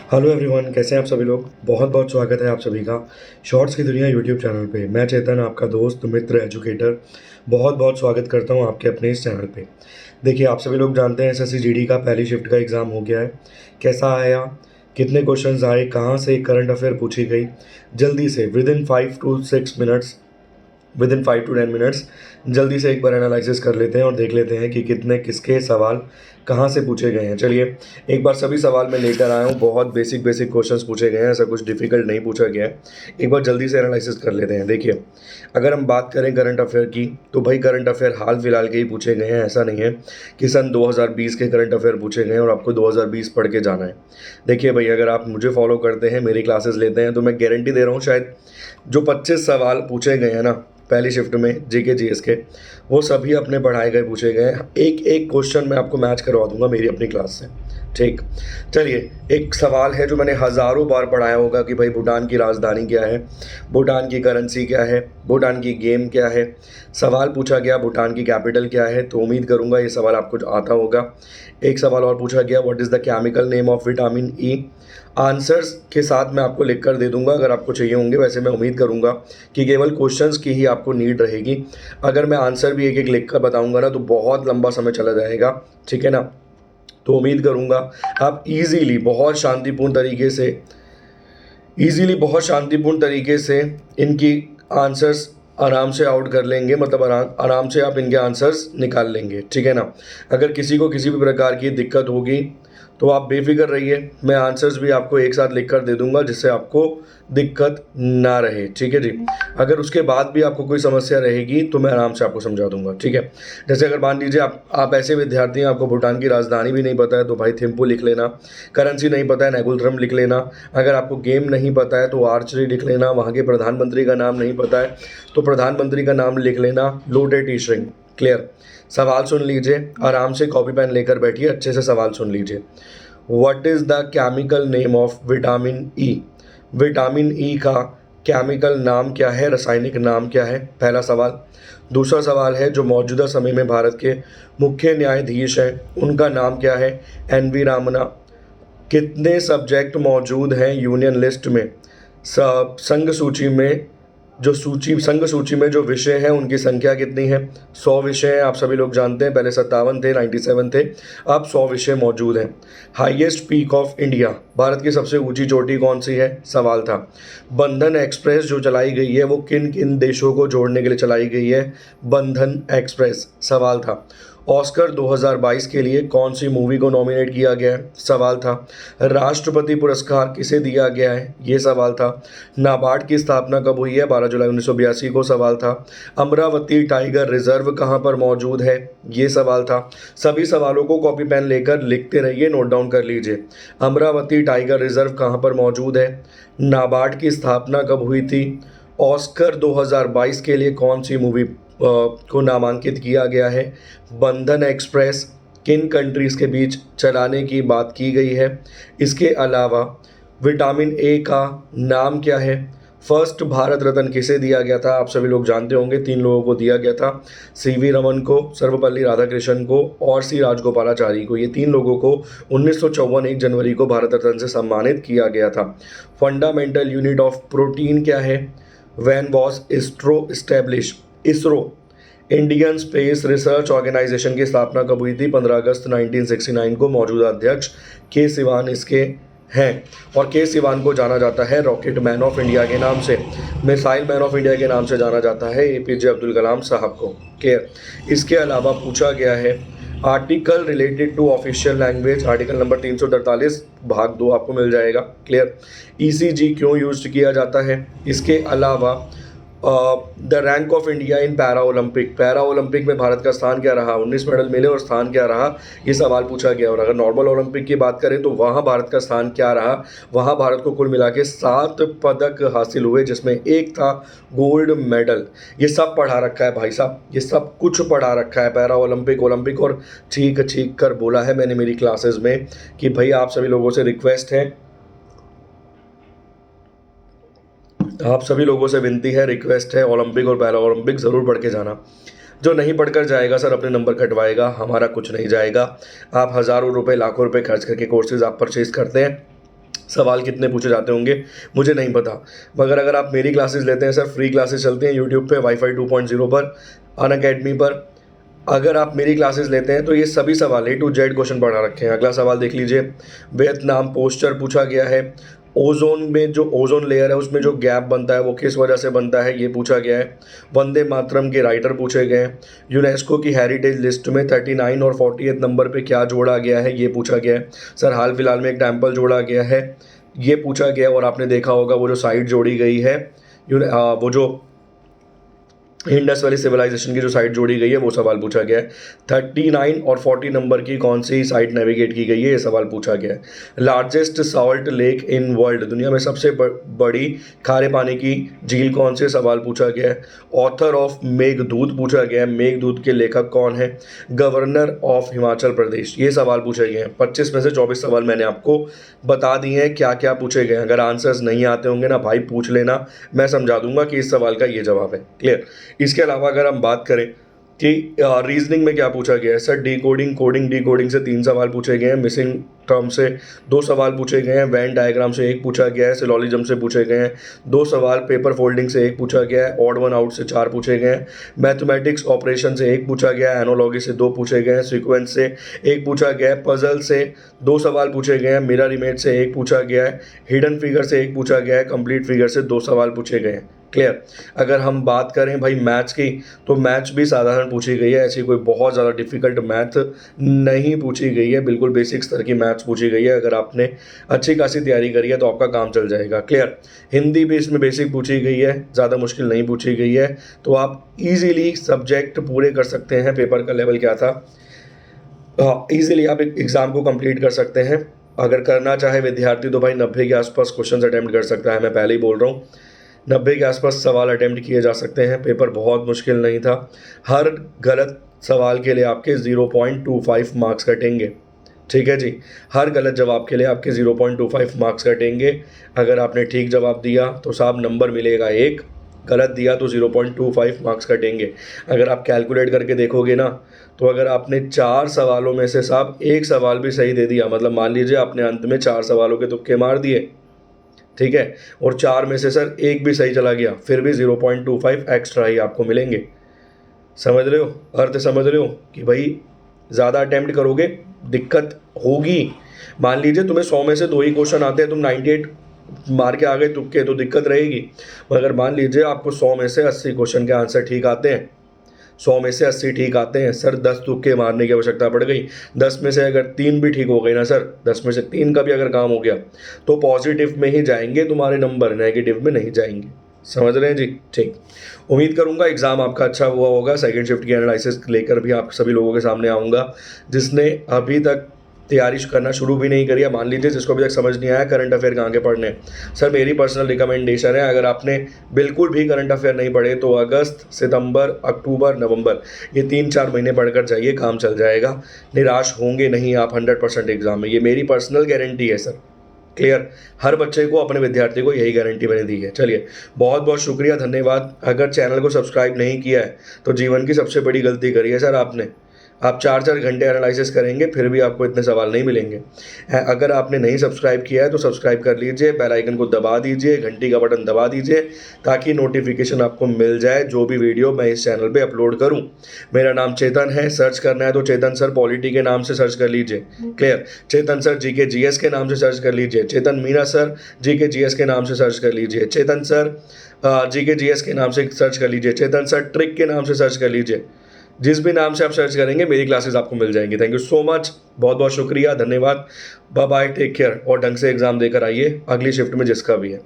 Hello everyone, कैसे हैं आप सभी लोग। बहुत बहुत स्वागत है आप सभी का शॉर्ट्स की दुनिया यूट्यूब चैनल पे। मैं चेतन, आपका दोस्त मित्र एजुकेटर, बहुत बहुत स्वागत करता हूं आपके अपने इस चैनल पे। देखिए, आप सभी लोग जानते हैं एसएससी जीडी का पहली शिफ्ट का एग्ज़ाम हो गया है। कैसा आया, कितने क्वेश्चंस आए, कहाँ से करंट अफेयर पूछी गई, जल्दी से विद इन 5 to 10 मिनट्स जल्दी से एक बार एनालिसिस कर लेते हैं और देख लेते हैं कि कितने किसके सवाल कहाँ से पूछे गए हैं। चलिए, एक बार सभी सवाल मैं लेकर आया हूँ। बहुत बेसिक बेसिक क्वेश्चंस पूछे गए हैं, ऐसा कुछ डिफिकल्ट नहीं पूछा गया है। एक बार जल्दी से एनालिसिस कर लेते हैं। देखिए, अगर हम बात करें करंट अफेयर की, तो भाई करंट अफेयर हाल फिलहाल के ही पूछे गए हैं। ऐसा नहीं है कि सन 2020 के करंट अफेयर पूछे गए हैं और आपको 2020 पढ़ के जाना है। देखिए भाई, अगर आप मुझे फॉलो करते हैं, मेरी क्लासेस लेते हैं, तो मैं गारंटी दे रहा हूँ शायद जो 25 सवाल पूछे गए हैं ना पहली शिफ्ट में जीके जीएस के, वो सभी अपने पढ़ाए गए पूछे गए हैं। एक एक क्वेश्चन मैं आपको मैच करवा दूंगा मेरी अपनी क्लास से। ठीक, चलिए, एक सवाल है जो मैंने हज़ारों बार पढ़ाया होगा कि भाई भूटान की राजधानी क्या है, भूटान की करेंसी क्या है, भूटान की गेम क्या है। सवाल पूछा गया भूटान की कैपिटल क्या है, तो उम्मीद करूंगा ये सवाल आपको आता होगा। एक सवाल और पूछा गया, what is the chemical name of vitamin E. Answers के साथ मैं आपको लिख कर दे दूंगा अगर आपको चाहिए होंगे। वैसे मैं उम्मीद करूंगा कि केवल क्वेश्चंस की ही आपको नीड रहेगी। अगर मैं आंसर भी एक एक लिख कर बताऊंगा ना, तो बहुत लंबा समय चला जाएगा। ठीक है ना। तो उम्मीद करूंगा आप इजीली बहुत शांतिपूर्ण तरीके से इनकी आंसर्स आराम से आउट कर लेंगे। मतलब आराम से आप इनके आंसर्स निकाल लेंगे। ठीक है ना। अगर किसी को किसी भी प्रकार की दिक्कत होगी तो आप बेफिक्र रहिए, मैं आंसर्स भी आपको एक साथ लिख कर दे दूंगा जिससे आपको दिक्कत ना रहे। ठीक है जी। अगर उसके बाद भी आपको कोई समस्या रहेगी तो मैं आराम से आपको समझा दूंगा। ठीक है। जैसे अगर मान लीजिए आप ऐसे विद्यार्थी हैं, आपको भूटान की राजधानी भी नहीं पता है, तो भाई थिम्पू लिख लेना। करेंसी नहीं पता है, नेगुलथ्रम लिख लेना। अगर आपको गेम नहीं पता है तो आर्चरी लिख लेना। वहाँ के प्रधानमंत्री का नाम नहीं पता है तो प्रधानमंत्री का नाम लिख लेना, लोटे टी श्रिंग। क्लियर। सवाल सुन लीजिए, आराम से कॉपी पेन लेकर बैठिए, अच्छे से सवाल सुन लीजिए। What is the chemical name of vitamin E. Vitamin E का केमिकल नाम क्या है, रासायनिक नाम क्या है, पहला सवाल। दूसरा सवाल है, जो मौजूदा समय में भारत के मुख्य न्यायाधीश हैं उनका नाम क्या है, एन वी रामना। कितने सब्जेक्ट मौजूद हैं यूनियन लिस्ट में, सब संघ सूची में, संघ सूची में जो विषय हैं उनकी संख्या कितनी है। 100 विषय हैं, आप सभी लोग जानते हैं। पहले 57 थे, 97 थे, अब 100 विषय मौजूद हैं। Highest peak of India, Bharat की सबसे ऊंची चोटी कौन सी है, सवाल था। बंधन एक्सप्रेस जो चलाई गई है वो किन किन देशों को जोड़ने के लिए चलाई गई है, बंधन एक्सप्रेस, सवाल था। ऑस्कर 2022 के लिए कौन सी मूवी को नॉमिनेट किया गया है, सवाल था। राष्ट्रपति पुरस्कार किसे दिया गया है, ये सवाल था। नाबार्ड की स्थापना कब हुई है, 12 जुलाई 1982 को, सवाल था। अमरावती टाइगर रिजर्व कहाँ पर मौजूद है, ये सवाल था। सभी सवालों को कॉपी पेन लेकर लिखते रहिए, नोट डाउन कर लीजिए। अमरावती टाइगर रिजर्व कहाँ पर मौजूद है, नाबार्ड की स्थापना कब हुई थी, ऑस्कर 2022 के लिए कौन सी मूवी को नामांकित किया गया है, बंधन एक्सप्रेस किन कंट्रीज़ के बीच चलाने की बात की गई है। इसके अलावा विटामिन ए का नाम क्या है, फर्स्ट भारत रत्न किसे दिया गया था, आप सभी लोग जानते होंगे। 3 लोगों को दिया गया था, सीवी रमन को, सर्वपल्ली राधाकृष्णन को और सी राजगोपालाचारी को। ये 3 लोगों को 1954 1 जनवरी को भारत रत्न से सम्मानित किया गया था। फंडामेंटल यूनिट ऑफ प्रोटीन क्या है, when was ISRO establish. ISRO, Indian space research organisation की स्थापना कब हुई थी, 15 अगस्त 1969 को। मौजूदा अध्यक्ष के सिवान इसके हैं और के सिवान को जाना जाता है रॉकेट मैन ऑफ इंडिया के नाम से, मिसाइल मैन ऑफ इंडिया के नाम से जाना जाता है एपीजे अब्दुल कलाम साहब को। क्लियर। इसके अलावा पूछा गया है, article related to official language, article number 343 भाग 2 आपको मिल जाएगा। क्लियर। ईसीजी क्यों यूज किया जाता है। इसके अलावा the rank of India in para Olympic, para Olympic में भारत का स्थान क्या रहा, 19 मेडल मिले और स्थान क्या रहा, ये सवाल पूछा गया। और अगर नॉर्मल ओलंपिक की बात करें तो वहाँ भारत का स्थान क्या रहा, वहाँ भारत को कुल मिला के 7 पदक हासिल हुए, जिसमें एक था गोल्ड मेडल। ये सब पढ़ा रखा है भाई साहब, ये सब कुछ पढ़ा रखा है, पैरा ओलंपिक, ओलंपिक। और ठीक ठीक कर बोला है मैंने मेरी क्लासेस में कि भाई आप सभी लोगों से रिक्वेस्ट है, आप सभी लोगों से विनती है, रिक्वेस्ट है, ओलंपिक और पैरा ओलंपिक ज़रूर पढ़ के जाना। जो नहीं पढ़कर जाएगा सर अपने नंबर कटवाएगा, हमारा कुछ नहीं जाएगा। आप हज़ारों रुपए लाखों रुपए खर्च करके कोर्सेज आप परचेज करते हैं, सवाल कितने पूछे जाते होंगे मुझे नहीं पता, मगर अगर आप मेरी क्लासेस लेते हैं सर, फ्री क्लासेस चलती हैं यूट्यूब पे वाईफाई 2.0 पर, अनअकैडमी पर। अगर आप मेरी क्लासेस लेते हैं तो ये सभी सवाल A to Z क्वेश्चन पढ़ा रखे हैं। अगला सवाल देख लीजिए, वियतनाम पोस्चर पूछा गया है। ओजोन में जो ओजोन लेयर है उसमें जो गैप बनता है वो किस वजह से बनता है, ये पूछा गया है। वंदे मातरम के राइटर पूछे गए हैं। यूनेस्को की हेरिटेज लिस्ट में 39 और 48 नंबर पे क्या जोड़ा गया है, ये पूछा गया है। सर हाल फिलहाल में एक टेम्पल जोड़ा गया है, ये पूछा गया। और आपने देखा होगा वो जो साइट जोड़ी गई है, वो जो इंडस वैली सिविलाइजेशन की जो साइट जोड़ी गई है वो सवाल पूछा गया है। 39 और 40 नंबर की कौन सी साइट नेविगेट की गई है, ये सवाल पूछा गया है। Largest salt lake in world, दुनिया में सबसे बड़ी खारे पानी की झील कौन से, सवाल पूछा गया है। ऑथर ऑफ मेघदूत पूछा गया है, मेघदूत के लेखक कौन है। गवर्नर ऑफ हिमाचल प्रदेश, ये सवाल पूछे गए हैं। 25 में से 24 सवाल मैंने आपको बता दिए हैं क्या क्या पूछे गए हैं। अगर आंसर्स नहीं आते होंगे ना भाई पूछ लेना, मैं समझा दूंगा कि इस सवाल का ये जवाब है। क्लियर। इसके अलावा अगर हम बात करें कि रीजनिंग में क्या पूछा गया है, सर डिकोडिंग कोडिंग डिकोडिंग से 3 सवाल पूछे गए हैं। मिसिंग टर्म से 2 सवाल पूछे गए हैं। वैन डायग्राम से 1 पूछा गया है। सिलोजिज्म से पूछे गए हैं 2 सवाल। पेपर फोल्डिंग से 1 पूछा गया है। ऑड वन आउट से 4 पूछे गए हैं। मैथमेटिक्स ऑपरेशन से 1 पूछा गया है। एनोलॉजी से 2 पूछे गए हैं। सीक्वेंस से 1 पूछा गया है। पजल से 2 सवाल पूछे गए हैं। मिरर इमेज से 1 पूछा गया है। हिडन फिगर से 1 पूछा गया है। कंप्लीट फिगर से 2 सवाल पूछे गए हैं। क्लियर। अगर हम बात करें भाई मैथ्स की, तो मैथ्स भी साधारण पूछी गई है, ऐसी कोई बहुत ज़्यादा डिफ़िकल्ट मैथ नहीं पूछी गई है, बिल्कुल बेसिक स्तर की मैथ्स पूछी गई है। अगर आपने अच्छी खासी तैयारी करी है तो आपका काम चल जाएगा। क्लियर। हिंदी भी इसमें बेसिक पूछी गई है, ज़्यादा मुश्किल नहीं पूछी गई है, तो आप ईजिली सब्जेक्ट पूरे कर सकते हैं। पेपर का लेवल क्या था, ईजिली आप एग्ज़ाम को कंप्लीट कर सकते हैं। अगर करना चाहे विद्यार्थी तो भाई 90 के आसपास क्वेश्चन अटैम्प्ट कर सकता है। मैं पहले ही बोल रहा हूँ 90 के आसपास सवाल अटैम्प्ट किए जा सकते हैं। पेपर बहुत मुश्किल नहीं था। हर गलत सवाल के लिए आपके 0.25 मार्क्स कटेंगे। ठीक है जी, हर गलत जवाब के लिए आपके 0.25 मार्क्स कटेंगे। अगर आपने ठीक जवाब दिया तो साहब नंबर मिलेगा 1, गलत दिया तो 0.25 मार्क्स कटेंगे। अगर आप कैलकुलेट करके देखोगे ना, तो अगर आपने 4 सवालों में से साहब 1 सवाल भी सही दे दिया, मतलब मान लीजिए आपने अंत में 4 सवालों के तुक्के मार दिए, ठीक है, और 4 में से सर 1 भी सही चला गया, फिर भी 0.25 एक्स्ट्रा ही आपको मिलेंगे। समझ रहे हो, अर्थ समझ रहे हो कि भाई ज़्यादा अटैम्प्ट करोगे दिक्कत होगी। मान लीजिए तुम्हें 100 में से 2 ही क्वेश्चन आते हैं, तुम 98 मार के आ गए तुक्के, तो दिक्कत रहेगी। मगर मान लीजिए आपको 100 में से 80 क्वेश्चन के आंसर ठीक आते हैं, 100 में से 80 ठीक आते हैं, सर 10 तुक्के मारने की आवश्यकता पड़ गई। 10 में से अगर 3 भी ठीक हो गई ना सर, 10 में से 3 का भी अगर काम हो गया तो पॉजिटिव में ही जाएंगे तुम्हारे नंबर, नेगेटिव में नहीं जाएंगे। समझ रहे हैं जी। ठीक, उम्मीद करूंगा एग्ज़ाम आपका अच्छा हुआ होगा। सेकंड शिफ्ट की एनालिसिस लेकर भी आप सभी लोगों के सामने आऊँगा। जिसने अभी तक तैयारी करना शुरू भी नहीं करी है, मान लीजिए जिसको अभी तक समझ नहीं आया करंट अफेयर कहाँ के पढ़ने, सर मेरी पर्सनल रिकमेंडेशन है, अगर आपने बिल्कुल भी करंट अफेयर नहीं पढ़े तो अगस्त, सितंबर, अक्टूबर, नवंबर ये 3-4 महीने पढ़कर जाइए, काम चल जाएगा। निराश होंगे नहीं आप 100% एग्जाम में, ये मेरी पर्सनल गारंटी है सर। क्लियर। हर बच्चे को, अपने विद्यार्थी को यही गारंटी मैंने दी है। चलिए, बहुत बहुत शुक्रिया, धन्यवाद। अगर चैनल को सब्सक्राइब नहीं किया है तो जीवन की सबसे बड़ी गलती करी है सर आपने। आप 4-4 घंटे एनालिसिस करेंगे फिर भी आपको इतने सवाल नहीं मिलेंगे। अगर आपने नहीं सब्सक्राइब किया है तो सब्सक्राइब कर लीजिए, बेल आइकन को दबा दीजिए, घंटी का बटन दबा दीजिए, ताकि नोटिफिकेशन आपको मिल जाए जो भी वीडियो मैं इस चैनल पे अपलोड करूं। मेरा नाम चेतन है, सर्च करना है तो चेतन सर पॉलिटी के नाम से सर्च कर लीजिए। क्लियर। चेतन सर जीके जीएस के नाम से सर्च कर लीजिए। चेतन मीना सर जीके जीएस के नाम से सर्च कर लीजिए। चेतन सर जीके जीएस के नाम से सर्च कर लीजिए। चेतन सर ट्रिक के नाम से सर्च कर लीजिए। जिस भी नाम से आप सर्च करेंगे मेरी क्लासेस आपको मिल जाएंगी। थैंक यू सो मच, बहुत बहुत शुक्रिया, धन्यवाद, बाय बाय, टेक केयर, और ढंग से एग्जाम देकर आइए अगली शिफ्ट में जिसका भी है।